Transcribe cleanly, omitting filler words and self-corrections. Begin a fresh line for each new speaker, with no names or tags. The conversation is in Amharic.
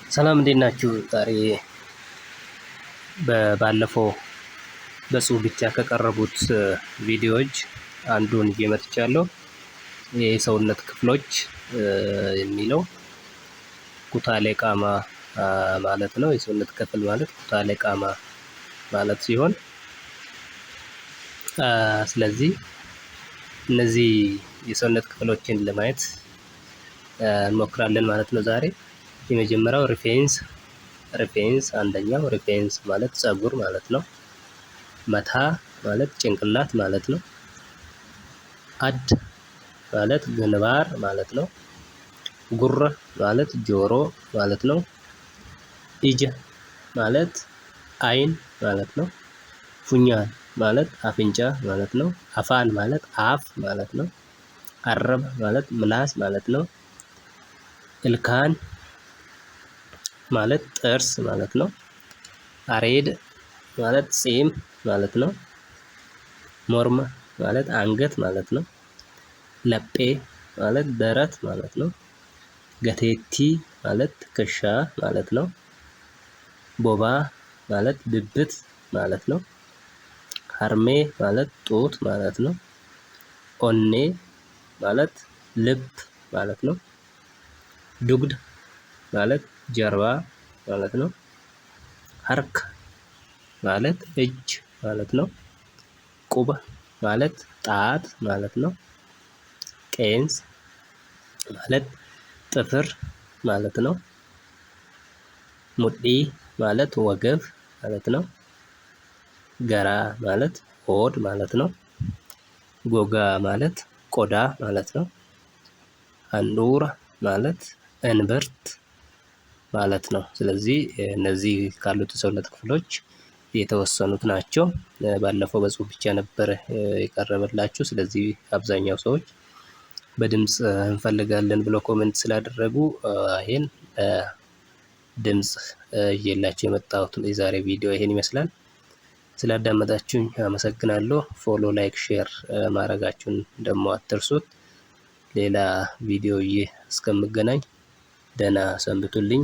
ሰላም እንዴት ናችሁ? ዛሬ ባለፈው በጽሁፍ ብቻ ከቀረቡት ቪዲዮዎች አንዱን ይዤ መጥቻለሁ። የሰውነት ክፍሎች የሚለው ኩታሌ ቃማ ማለት ነው። የሰውነት ክፍል ማለት ኩታሌ ቃማ ማለት ሲሆን ስለዚህ እነዚህ የሰውነት ክፍሎችን ለማየት እንሞክራለን ማለት ነው። ዛሬ የመጀመሪያው ሪፌንስ አንደኛው ሪፌንስ ማለት ፀጉር ማለት ነው። መታ ማለት ጭንቅላት ማለት ነው። አድ ማለት ግንባር ማለት ነው። ጉረ ማለት ጆሮ ማለት ነው። ኢጀ ማለት አይን ማለት ነው። ፉኛን ማለት አፍንጫ ማለት ነው። አፋን ማለት አፍ ማለት ነው። አረብ ማለት ምላስ ማለት ነው። ኢልካን ማለት ጥርስ ማለት ነው። አሬድ ማለት ጺም ማለት ነው። ሞርማ ማለት አንገት ማለት ነው። ለጴ ማለት ደረት ማለት ነው። ገቴቲ ማለት ትከሻ ማለት ነው። ቦባ ማለት ብብት ማለት ነው። ሀርሜ ማለት ጡት ማለት ነው። ኦኔ ማለት ልብ ማለት ነው። ዱግድ ማለት ጀርባ ማለት ነው። ሀርክ ማለት እጅ ማለት ነው። ቁበ ማለት ጣት ማለት ነው። ቄንስ ማለት ጥፍር ማለት ነው። ሙዲ ማለት ወገብ ማለት ነው። ገራ ማለት ሆድ ማለት ነው። ጎጋ ማለት ቆዳ ማለት ነው። አንዱራ ማለት እንብርት ማለት ነው። ስለዚህ እነዚህ ካሉት የሰውነት ክፍሎች የተወሰኑት ናቸው። ባለፈው በጽሁፍ ብቻ ነበር የቀረበላችሁ። ስለዚህ አብዛኛው ሰዎች በድምጽ እንፈልጋለን ብለው ኮሜንት ስላደረጉ ይሄን ድምጽ ይዤላችሁ የመጣሁት የዛሬ ቪዲዮ ይሄን ይመስላል። ስላዳመጣችሁኝ አመሰግናለሁ። ፎሎ፣ ላይክ፣ ሼር ማድረጋችሁን ደግሞ አትርሱት። ሌላ ቪዲዮ እስከምገናኝ ደህና ሰንብቱልኝ።